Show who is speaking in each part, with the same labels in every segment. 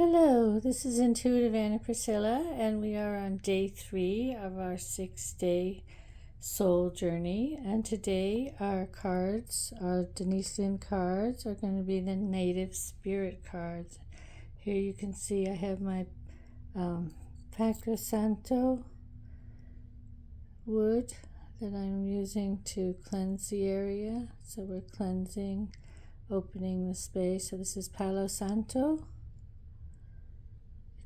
Speaker 1: Hello, this is Intuitive Anna Priscilla, and we are on day 3 of our 6-day soul journey. And today our cards, our Denise Linn cards, are going to be the native spirit cards. Here you can see I have my Pacto Santo wood that I'm using to cleanse the area. So we're cleansing, opening the space. So this is Palo Santo.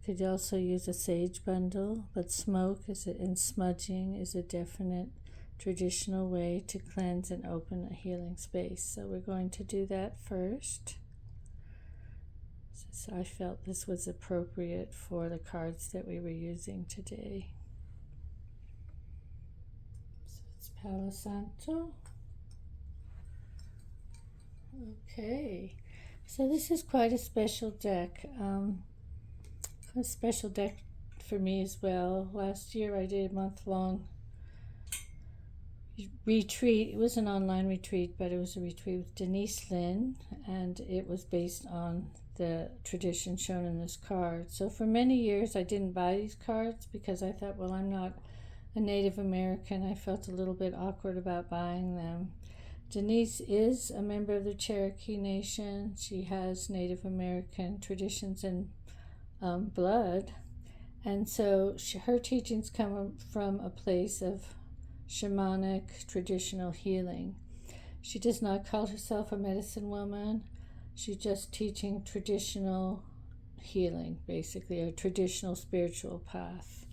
Speaker 1: Could also use a sage bundle, but smoke and smudging is a definite traditional way to cleanse and open a healing space. So we're going to do that first. So I felt this was appropriate for the cards that we were using today. So it's Palo Santo. Okay, so this is quite a special deck. A special deck for me as well. Last year I did a month-long retreat. It was an online retreat, but it was a retreat with Denise Linn, and it was based on the tradition shown in this card. So for many years I didn't buy these cards because I thought, well, I'm not a Native American. I felt a little bit awkward about buying them. Denise is a member of the Cherokee Nation. She has Native American traditions and blood, and so her teachings come from a place of shamanic traditional healing. She does not call herself a medicine woman. She's just teaching traditional healing, basically a traditional spiritual path.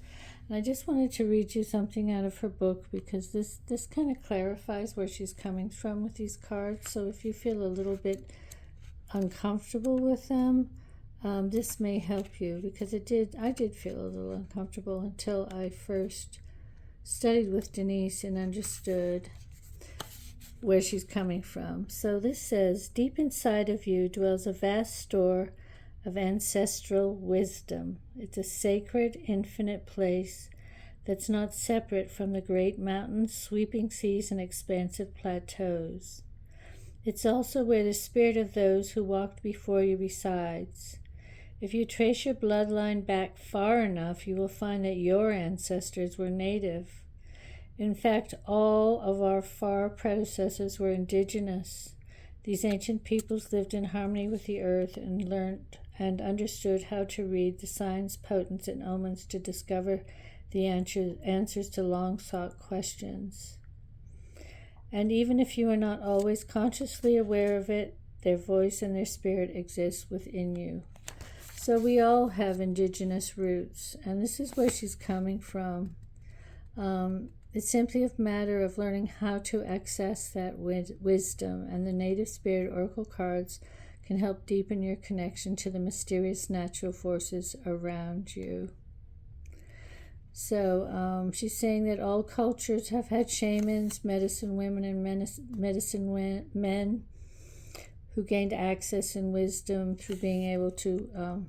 Speaker 1: And I just wanted to read you something out of her book because this kind of clarifies where she's coming from with these cards. So if you feel a little bit uncomfortable with them, this may help you, because I did feel a little uncomfortable until I first studied with Denise and understood where she's coming from. So this says, deep inside of you dwells a vast store of ancestral wisdom. It's a sacred, infinite place that's not separate from the great mountains, sweeping seas, and expansive plateaus. It's also where the spirit of those who walked before you resides. If you trace your bloodline back far enough, you will find that your ancestors were native. In fact, all of our far predecessors were indigenous. These ancient peoples lived in harmony with the earth and learned and understood how to read the signs, potents, and omens to discover the answers to long-sought questions. And even if you are not always consciously aware of it, their voice and their spirit exist within you. So we all have indigenous roots, and this is where she's coming from. It's simply a matter of learning how to access that wisdom, and the Native Spirit Oracle cards can help deepen your connection to the mysterious natural forces around you. So she's saying that all cultures have had shamans, medicine women, and medicine men who gained access and wisdom through being able to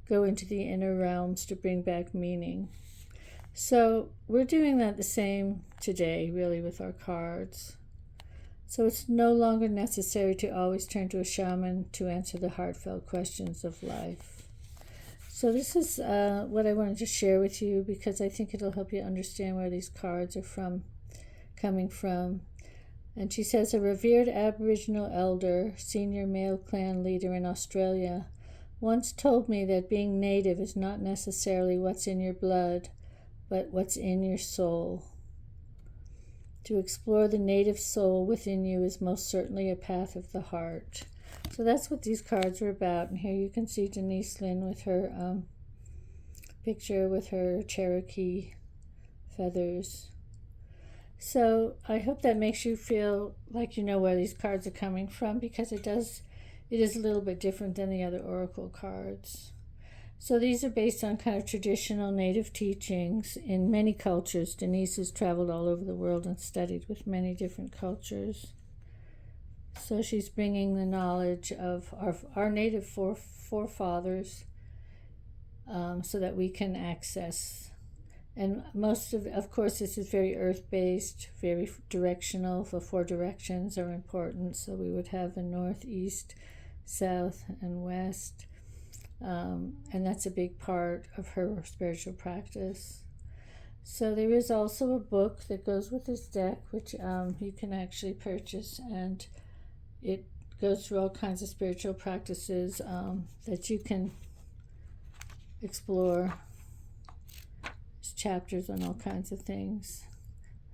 Speaker 1: go into the inner realms to bring back meaning. So we're doing that the same today, really, with our cards. So it's no longer necessary to always turn to a shaman to answer the heartfelt questions of life. So this is what I wanted to share with you, because I think it'll help you understand where these cards are coming from. And she says, a revered Aboriginal elder, senior male clan leader in Australia, once told me that being native is not necessarily what's in your blood, but what's in your soul. To explore the native soul within you is most certainly a path of the heart. So that's what these cards are about. And here you can see Denise Linn with her picture with her Cherokee feathers. So I hope that makes you feel like you know where these cards are coming from, because it is a little bit different than the other oracle cards. So these are based on kind of traditional native teachings in many cultures. Denise has traveled all over the world and studied with many different cultures. So she's bringing the knowledge of our native forefathers so that we can access. And most of course, this is very earth-based, very directional. The 4 directions are important. So we would have the north, east, south, and west. and that's a big part of her spiritual practice. So there is also a book that goes with this deck, which you can actually purchase, and it goes through all kinds of spiritual practices that you can explore. There's chapters on all kinds of things,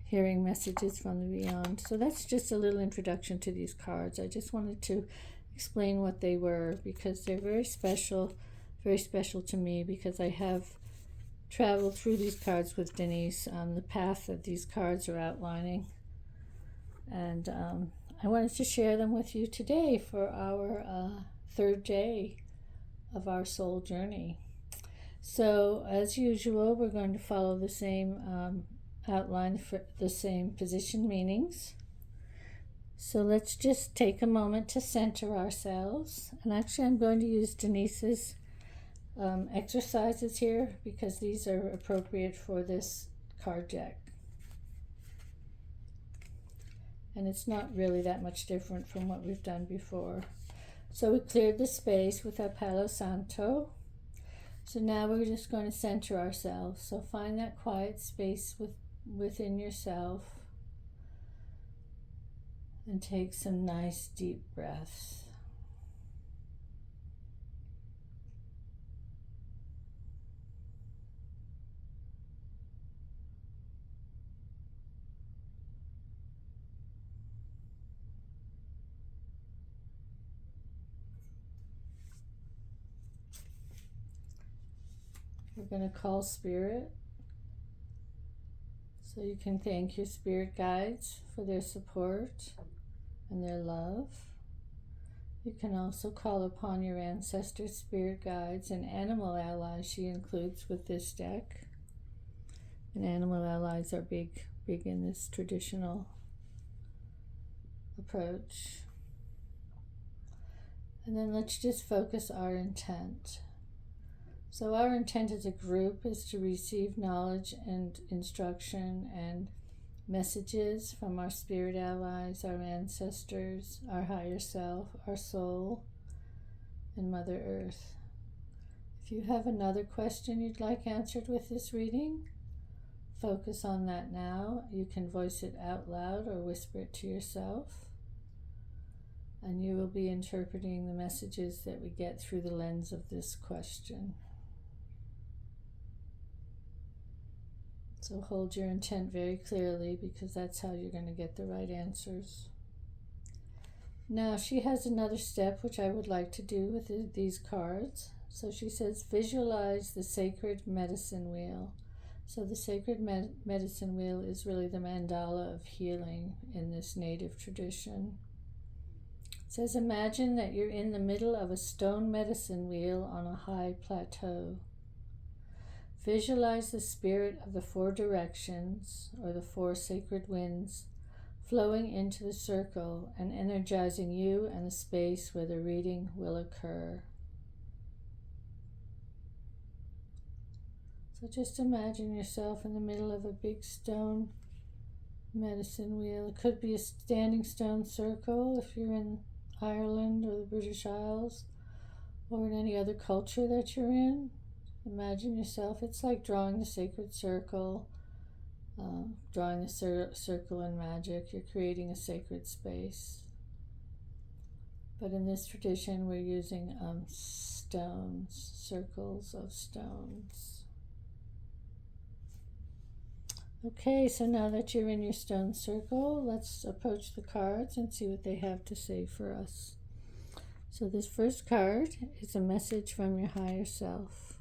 Speaker 1: hearing messages from the beyond. So that's just a little introduction to these cards. I just wanted to explain what they were because they're very special to me, because I have traveled through these cards with Denise. The path that these cards are outlining, and I wanted to share them with you today for our third day of our soul journey. So as usual, we're going to follow the same outline for the same position meanings. So let's just take a moment to center ourselves. And actually I'm going to use Denise's exercises here because these are appropriate for this card deck. And it's not really that much different from what we've done before. So we cleared the space with our Palo Santo. So now we're just going to center ourselves. So find that quiet space within yourself and take some nice deep breaths. We're going to call Spirit. So you can thank your spirit guides for their support and their love. You can also call upon your ancestors, spirit guides, and animal allies she includes with this deck. And animal allies are big in this traditional approach. And then let's just focus our intent. So our intent as a group is to receive knowledge and instruction and messages from our spirit allies, our ancestors, our higher self, our soul, and Mother Earth. If you have another question you'd like answered with this reading, focus on that now. You can voice it out loud or whisper it to yourself. And you will be interpreting the messages that we get through the lens of this question. So hold your intent very clearly because that's how you're going to get the right answers. Now she has another step which I would like to do with these cards. So she says, visualize the sacred medicine wheel. So the sacred medicine wheel is really the mandala of healing in this native tradition. It says, imagine that you're in the middle of a stone medicine wheel on a high plateau. Visualize the spirit of the four directions, or the four sacred winds, flowing into the circle and energizing you and the space where the reading will occur. So just imagine yourself in the middle of a big stone medicine wheel. It could be a standing stone circle if you're in Ireland or the British Isles, or in any other culture that you're in. Imagine yourself, it's like drawing the sacred circle, drawing the circle in magic. You're creating a sacred space. But in this tradition, we're using stones, circles of stones. Okay, so now that you're in your stone circle, let's approach the cards and see what they have to say for us. So this first card is a message from your higher self.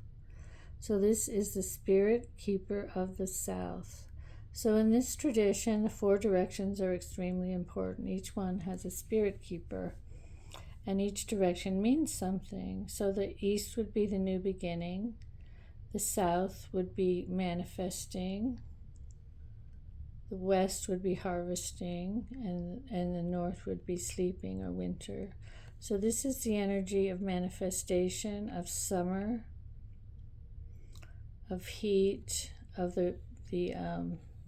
Speaker 1: So this is the Spirit Keeper of the South. So in this tradition, the four directions are extremely important. Each one has a Spirit Keeper, and each direction means something. So the East would be the new beginning. The South would be manifesting. The West would be harvesting, and the North would be sleeping or winter. So this is the energy of manifestation, of summer, of heat, of the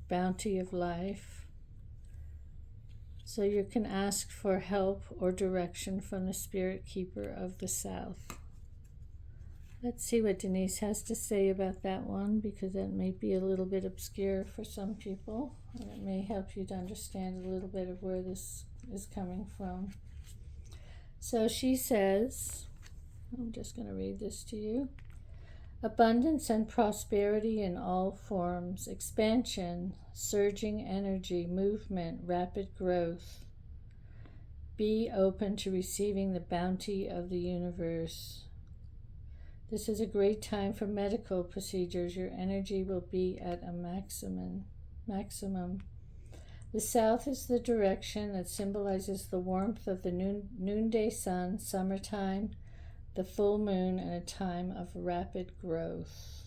Speaker 1: bounty of life. So you can ask for help or direction from the Spirit Keeper of the South. Let's see what Denise has to say about that one, because that may be a little bit obscure for some people, and it may help you to understand a little bit of where this is coming from. So she says, I'm just going to read this to you. Abundance and prosperity in all forms, expansion, surging energy, movement, rapid growth. Be open to receiving the bounty of the universe. This is a great time for medical procedures. Your energy will be at a maximum. The south is the direction that symbolizes the warmth of the noonday sun, summertime, the full moon, and a time of rapid growth.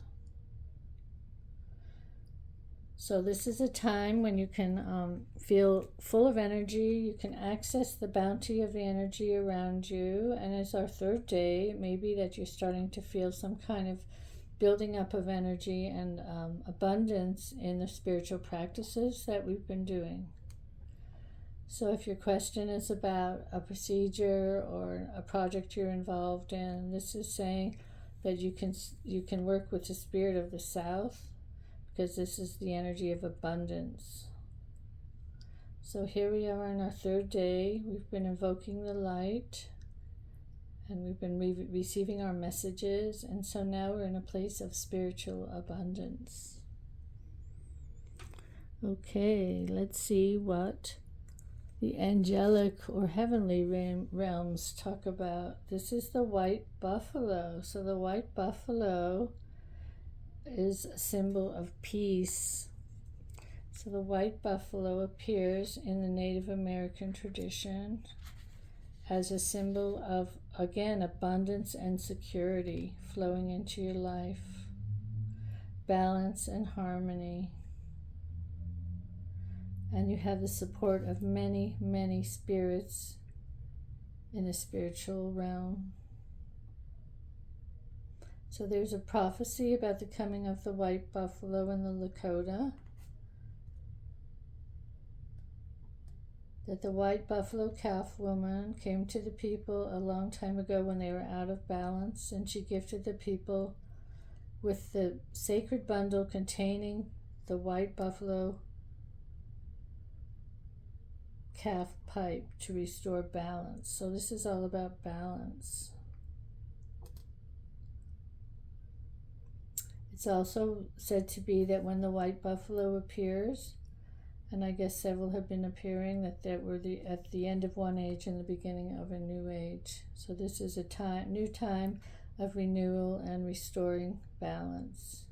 Speaker 1: So this is a time when you can feel full of energy. You can access the bounty of the energy around you. And as our third day, it may be that you're starting to feel some kind of building up of energy and abundance in the spiritual practices that we've been doing. So if your question is about a procedure or a project you're involved in, this is saying that you can work with the spirit of the south, because this is the energy of abundance. So here we are on our third day. We've been invoking the light, and we've been receiving our messages, and so now we're in a place of spiritual abundance. Okay, let's see what the angelic or heavenly realms talk about. This is the white buffalo. So the white buffalo is a symbol of peace. So the white buffalo appears in the Native American tradition as a symbol of, again, abundance and security flowing into your life, balance and harmony. And you have the support of many, many spirits in the spiritual realm. So there's a prophecy about the coming of the white buffalo in the Lakota, that the white buffalo calf woman came to the people a long time ago when they were out of balance, and she gifted the people with the sacred bundle containing the white buffalo calf pipe to restore balance. So this is all about balance. It's also said to be that when the white buffalo appears, and I guess several have been appearing, that we're at the end of one age and the beginning of a new age. So this is a new time of renewal and restoring balance.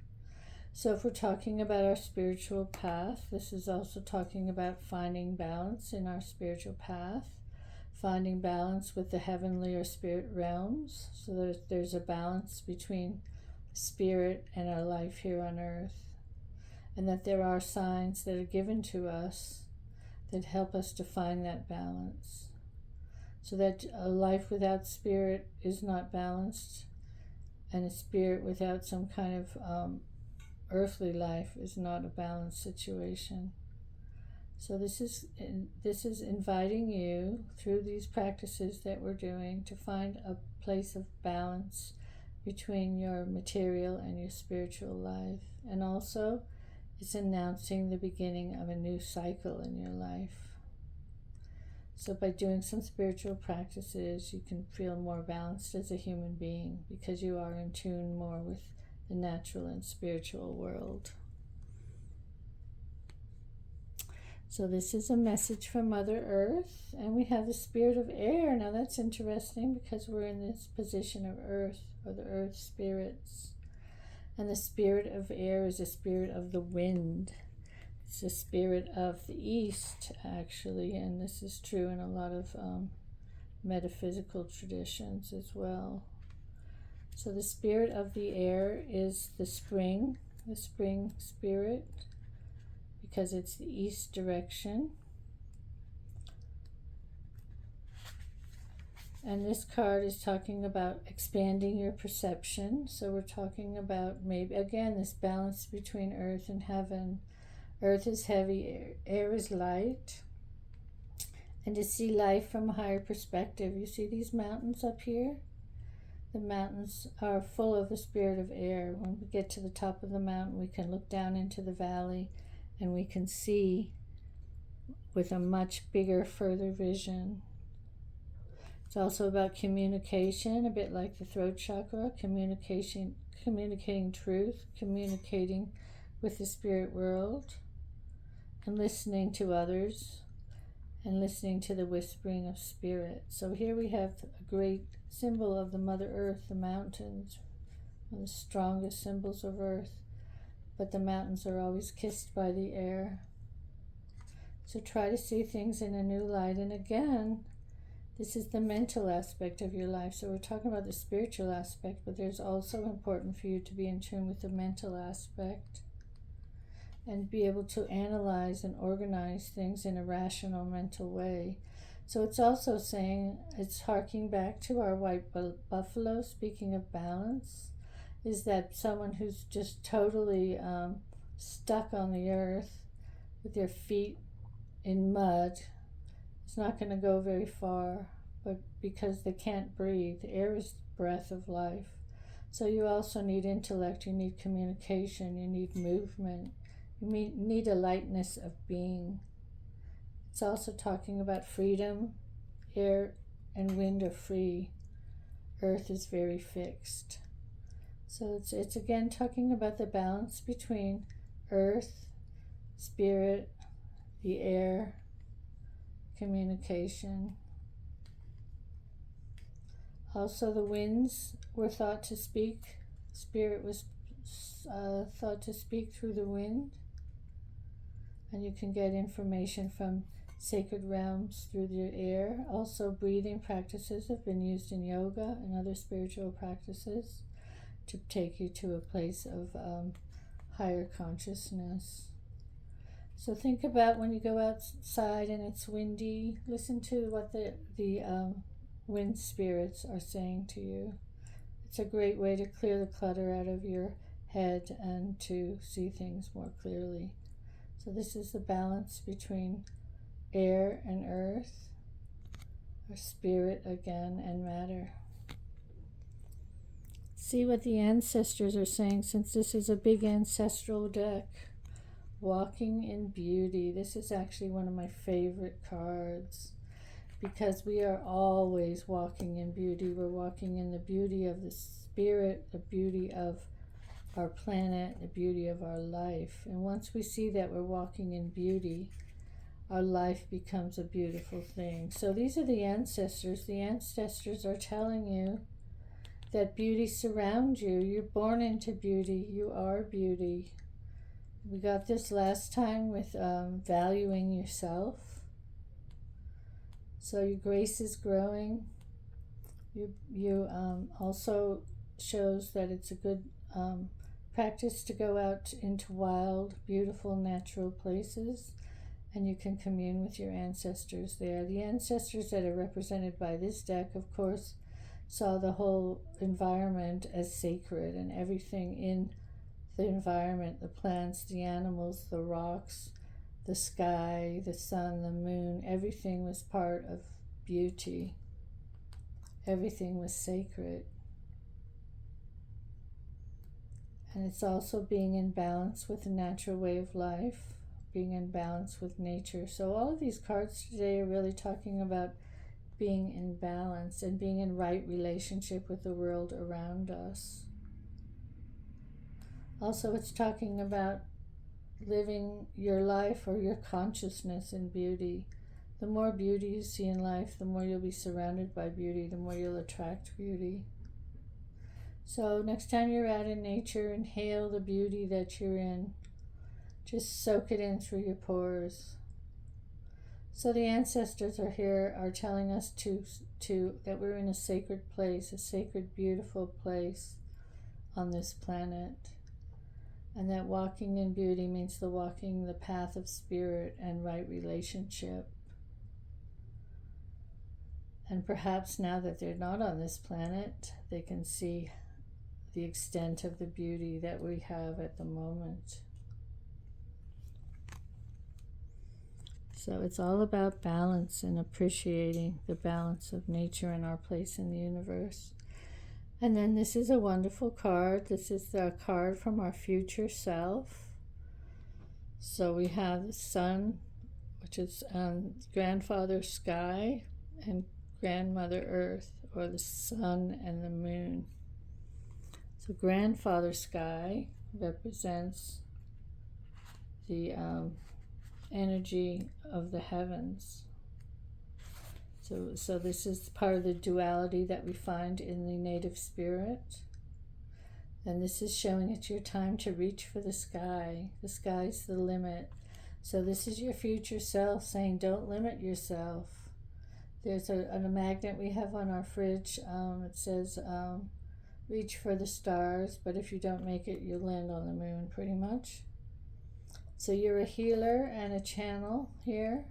Speaker 1: So if we're talking about our spiritual path, this is also talking about finding balance in our spiritual path, finding balance with the heavenly or spirit realms, so that there's a balance between spirit and our life here on earth, and that there are signs that are given to us that help us to find that balance, so that a life without spirit is not balanced, and a spirit without some kind of earthly life is not a balanced situation. So this is inviting you through these practices that we're doing to find a place of balance between your material and your spiritual life. And also, it's announcing the beginning of a new cycle in your life. So by doing some spiritual practices, you can feel more balanced as a human being, because you are in tune more with the natural and spiritual world. So this is a message from Mother Earth, and we have the spirit of air. Now that's interesting, because we're in this position of earth, or the earth spirits. And the spirit of air is the spirit of the wind. It's the spirit of the east, actually, and this is true in a lot of metaphysical traditions as well. So the spirit of the air is the spring spirit, because it's the east direction. And this card is talking about expanding your perception. So we're talking about, maybe again, this balance between earth and heaven. Earth is heavy, air is light. And to see life from a higher perspective. You see these mountains up here? The mountains are full of the spirit of air. When we get to the top of the mountain, we can look down into the valley and we can see with a much bigger, further vision. It's also about communication, a bit like the throat chakra, communicating truth, communicating with the spirit world, and listening to others, and listening to the whispering of spirit. So here we have a great symbol of the Mother Earth, the mountains, one of the strongest symbols of Earth, but the mountains are always kissed by the air. So try to see things in a new light. And again, this is the mental aspect of your life. So we're talking about the spiritual aspect, but there's also important for you to be in tune with the mental aspect and be able to analyze and organize things in a rational mental way. So it's also saying, it's harking back to our white buffalo, speaking of balance, is that someone who's just totally stuck on the earth with their feet in mud is not going to go very far, but because they can't breathe. The air is the breath of life. So you also need intellect, you need communication, you need movement, you need a lightness of being. It's also talking about freedom. Air and wind are free. Earth is very fixed. So it's again talking about the balance between earth, spirit, the air, communication. Also the winds were thought to speak. Spirit was thought to speak through the wind. And you can get information from sacred realms through the air. Also, breathing practices have been used in yoga and other spiritual practices to take you to a place of higher consciousness. So think about when you go outside and it's windy, listen to what the wind spirits are saying to you. It's a great way to clear the clutter out of your head and to see things more clearly. So this is the balance between air and earth, or spirit again, and matter. See what the ancestors are saying, since this is a big ancestral deck. Walking in beauty. This is actually one of my favorite cards because we are always walking in beauty. We're walking in the beauty of the spirit, the beauty of our planet, the beauty of our life. And once we see that we're walking in beauty, our life becomes a beautiful thing. So these are the ancestors. The ancestors are telling you that beauty surrounds you. You're born into beauty. You are beauty. We got this last time with valuing yourself. So your grace is growing. You also shows that it's a good practice to go out into wild, beautiful, natural places, and you can commune with your ancestors there. The ancestors that are represented by this deck, of course, saw the whole environment as sacred, and everything in the environment, the plants, the animals, the rocks, the sky, the sun, the moon, everything was part of beauty. Everything was sacred. And it's also being in balance with the natural way of life, being in balance with nature. So all of these cards today are really talking about being in balance and being in right relationship with the world around us. Also, it's talking about living your life or your consciousness in beauty. The more beauty you see in life, the more you'll be surrounded by beauty, the more you'll attract beauty. So next time you're out in nature, inhale the beauty that you're in. Just soak it in through your pores. So the ancestors are here, are telling us that we're in a sacred place, a sacred, beautiful place on this planet. And that walking in beauty means walking the path of spirit and right relationship. And perhaps now that they're not on this planet, they can see the extent of the beauty that we have at the moment. So it's all about balance and appreciating the balance of nature and our place in the universe. And then this is a wonderful card. This is the card from our future self. So we have the sun, which is grandfather sky, and grandmother earth, or the sun and the moon. So grandfather sky represents the energy of the heavens. So this is part of the duality that we find in the native spirit. And this is showing it's your time to reach for the sky. The sky's the limit. So this is your future self saying, don't limit yourself. There's a magnet we have on our fridge. It says, reach for the stars, but if you don't make it, you'll land on the moon, pretty much. So you're a healer and a channel here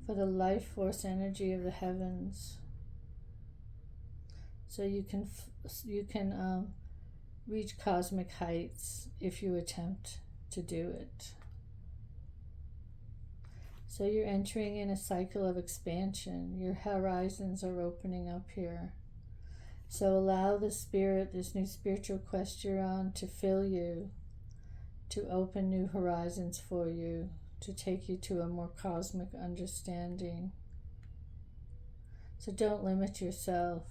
Speaker 1: for the life force energy of the heavens. So you can reach cosmic heights if you attempt to do it. So you're entering in a cycle of expansion. Your horizons are opening up here. So allow the spirit, this new spiritual quest you're on, to fill you, to open new horizons for you, to take you to a more cosmic understanding. So don't limit yourself.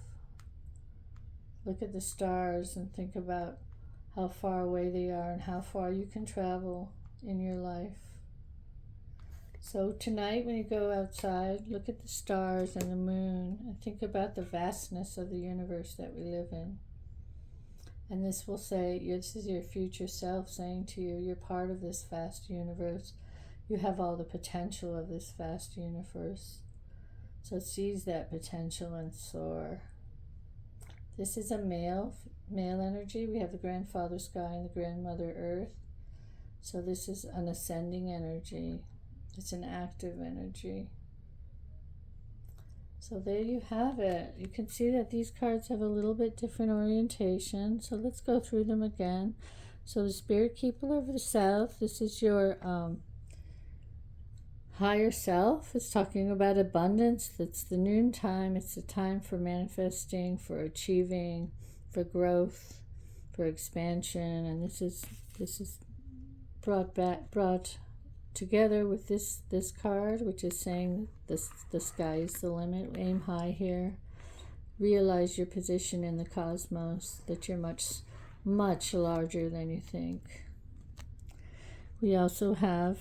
Speaker 1: Look at the stars and think about how far away they are and how far you can travel in your life. So tonight when you go outside, look at the stars and the moon and think about the vastness of the universe that we live in. And this will say, this is your future self saying to you, you're part of this vast universe. You have all the potential of this vast universe. So seize that potential and soar. This is a male energy. We have the grandfather sky and the grandmother earth. So this is an ascending energy. It's an active energy. So there you have it. You can see that these cards have a little bit different orientation. So let's go through them again. So the Spirit Keeper of the South, this is your higher self. It's talking about abundance. It's the noontime. It's the time for manifesting, for achieving, for growth, for expansion. And this is brought together with this card, which is saying the sky is the limit. Aim high here. Realize your position in the cosmos, that you're much larger than you think. We also have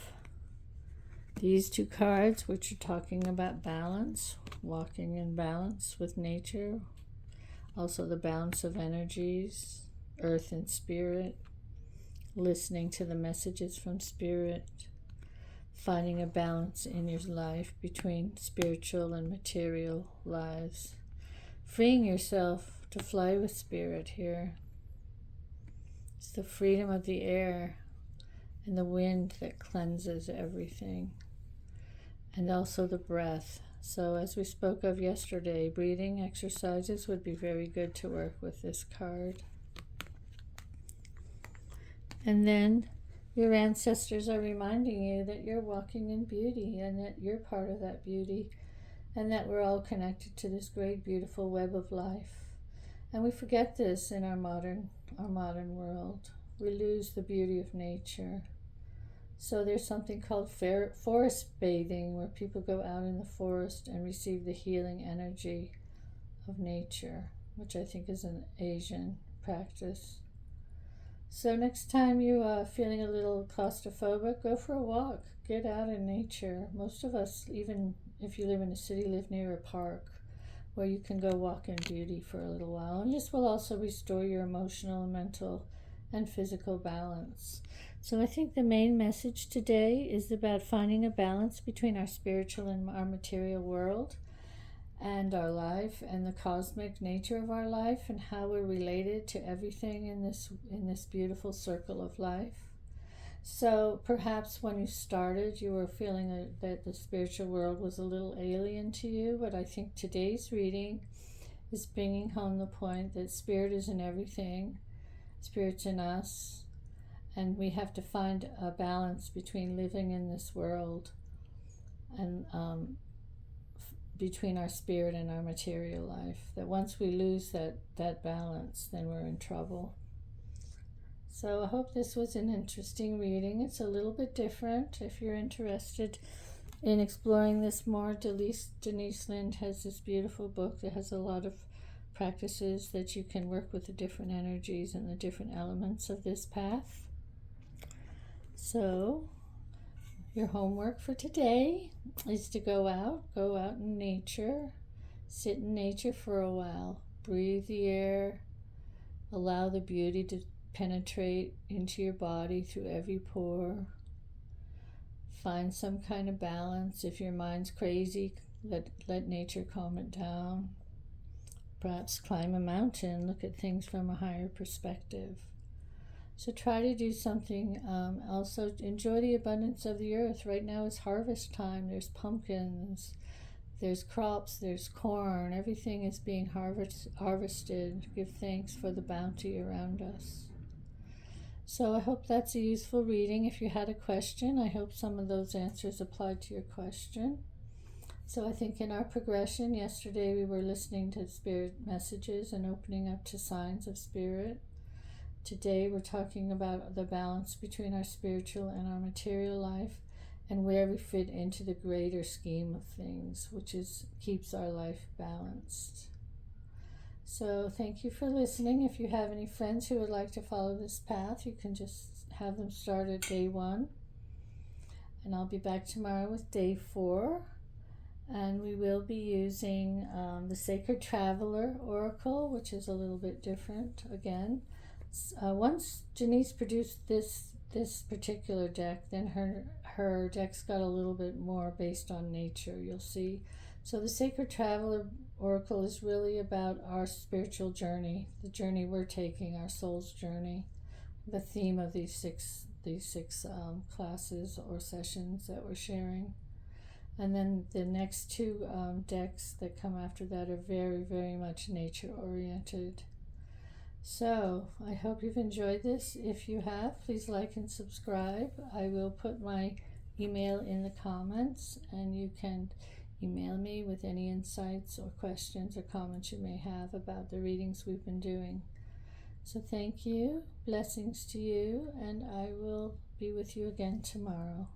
Speaker 1: these two cards, which are talking about balance, walking in balance with nature. Also the balance of energies, earth and spirit, listening to the messages from spirit, finding a balance in your life between spiritual and material lives, freeing yourself to fly with spirit here. It's the freedom of the air and the wind that cleanses everything, and also the breath. So as we spoke of yesterday, breathing exercises would be very good to work with this card. And then your ancestors are reminding you that you're walking in beauty and that you're part of that beauty and that we're all connected to this great, beautiful web of life. And we forget this in our modern world. We lose the beauty of nature. So there's something called forest bathing, where people go out in the forest and receive the healing energy of nature, which I think is an Asian practice. So next time you are feeling a little claustrophobic, go for a walk. Get out in nature. Most of us, even if you live in a city, live near a park where you can go walk in beauty for a little while. And this will also restore your emotional, mental, and physical balance. So I think the main message today is about finding a balance between our spiritual and our material world, and our life, and the cosmic nature of our life, and how we're related to everything in this beautiful circle of life. So perhaps when you started, you were feeling that the spiritual world was a little alien to you, but I think today's reading is bringing home the point that spirit is in everything, spirit's in us, and we have to find a balance between living in this world and between our spirit and our material life. That once we lose that balance, then we're in trouble. So I hope this was an interesting reading. It's a little bit different. If you're interested in exploring this more, Denise Linn has this beautiful book that has a lot of practices that you can work with the different energies and the different elements of this path. So your homework for today is to go out in nature, sit in nature for a while, breathe the air, allow the beauty to penetrate into your body through every pore. Find some kind of balance. If your mind's crazy, let nature calm it down. Perhaps climb a mountain, look at things from a higher perspective. So try to do something. Also enjoy the abundance of the earth. Right now is harvest time. There's pumpkins, there's crops, there's corn. Everything is being harvested. Give thanks for the bounty around us. So I hope that's a useful reading. If you had a question, I hope some of those answers applied to your question. So I think in our progression, yesterday we were listening to spirit messages and opening up to signs of spirit. Today we're talking about the balance between our spiritual and our material life and where we fit into the greater scheme of things, which keeps our life balanced. So thank you for listening. If you have any friends who would like to follow this path, you can just have them start at day 1. And I'll be back tomorrow with day 4. And we will be using the Sacred Traveler Oracle, which is a little bit different again. Once Denise produced this particular deck, then her decks got a little bit more based on nature, you'll see. So the Sacred Traveler Oracle is really about our spiritual journey, the journey we're taking, our soul's journey, the theme of these six classes or sessions that we're sharing. And then the next 2 decks that come after that are very, very much nature oriented. So I hope you've enjoyed this. If you have, please like and subscribe. I will put my email in the comments, and you can email me with any insights or questions or comments you may have about the readings we've been doing. So thank you, blessings to you, and I will be with you again tomorrow.